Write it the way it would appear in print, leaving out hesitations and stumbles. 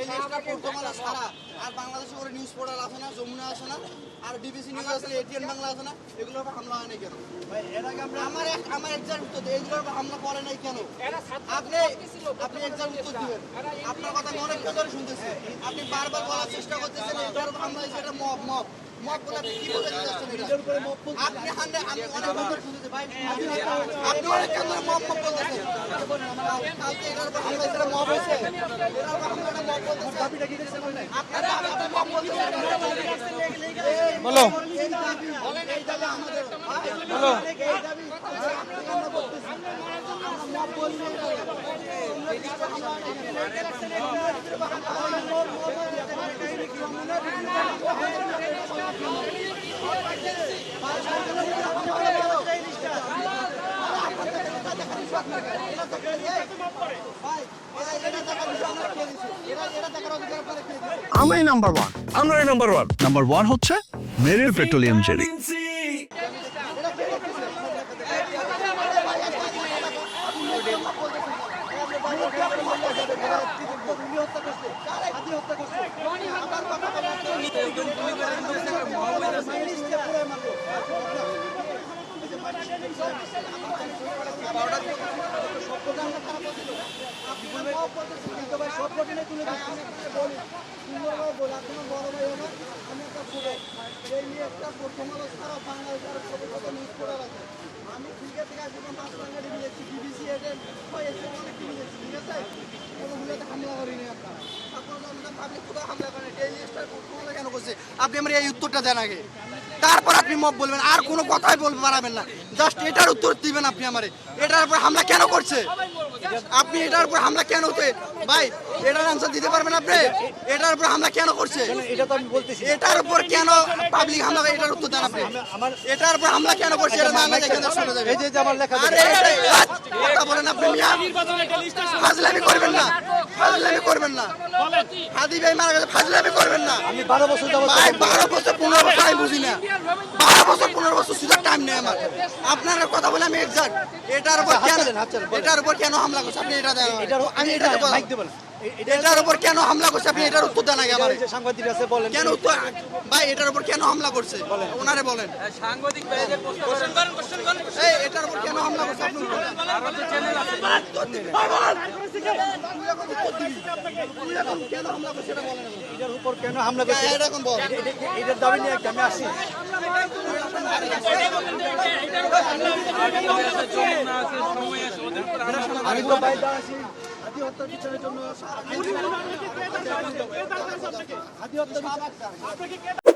Star Prothom Alo সারা আর বাংলাদেশে করে news portal আছে না, যমুনা আছে না, আর ডিবিসি নিউজ আছে, এটিএন বাংলা আছে না, এগুলোর উপর হামলা হয় নাই কেন? আমার এক্সাক্ট উত্তর দিই, এগুলোর উপর হামলা করে নাই কেন? আপনি এক্সাক্ট উত্তর দিবেন। আপনার কথা আমি অনেকক্ষণ ধরে শুনতেছি, আপনি বারবার বলার চেষ্টা করতেছেন এটার উপর হামলা হয়েছে, এটা মব বলে আপনি কি বোঝাতে চাচ্ছেন? আপনি আমি অনেকক্ষণ ধরে শুনতেছি ভাই, আপনি অনেকক্ষণ ধরে মব বলতেছেন। কালকে এটার উপর হামলা হয়েছে, এটা মব হয়েছে, এটার উপর হামলাটা মব বলতেছে। আপনার মব বলতেছেন বলো বলো আমরাই নাম্বার ওয়ান। নাম্বার ওয়ান হচ্ছে মেরিল পেট্রোলিয়াম জেলি। আমি ঠিক আছে নিয়েছি, ডিবিসি ঠিক আছে, কোনোগুলোতে হামলা করিনি। আপনি আমার এই উত্তরটা দেন আগে, তারপর আপনি মব বলবেন, আর কোনো কথাই বলতে পারবেন না, জাস্ট এটার উত্তর দিবেন আপনি আমারে। এটার উপর হামলা কেন করছে আপনি? এটার উপর হামলা কেন হচ্ছে ভাই? এটার আনসার দিতে পারবেন আপনি? এটার উপর হামলা কেন করছে? এটা তো আমি বলতেছি, এটার উপর কেন পাবলিক হামলা করে? এটার উত্তর দেন আপনি। এটার উপর হামলা কেন করছে এটা না দেখেন শোনা যাবে। এই যে আমার লেখা, আরে কথা বলেন আপনি, মিয়া ফাজলামি করবেন না, ফাজলামি করবেন না। হাদি ভাই মারা গেছে, ফাজলামি করবেন না। আমি 12 বছর যাবত ভাই 12 বছর 15 বছর আমি বুঝি না, 12 বছর 15 বছর সুযোগ টাইম নেই আমার। আপনার কথা বলে আমি এক্সাক্ট এটার উপর কেন, এটার উপর কেন হামলা করছে আপনি? এটা দেন, আমি এটা মাইক দেব না। এটার উপর কেন হামলা করছে আপনি? এটার উত্তর দেন আগে আমারে। সাংবাদিক আছে বলেন কেন উত্তর ভাই, এটার উপর কেন হামলা করছে ওনারে বলেন। সাংবাদিক ভাইদের কোশ্চেন করেন এই এটার উপর কেন হামলা করছে আপনি উত্তর দেন। কেন হামলা করছে এটা বলেন। এটার উপর কেন হামলা করছে এরকম বল, এটার দাবি নিয়ে আমি আসি। আমি তো বাইরে আসি হাতি হত্যার পিছনের জন্য, হাতি হত্যা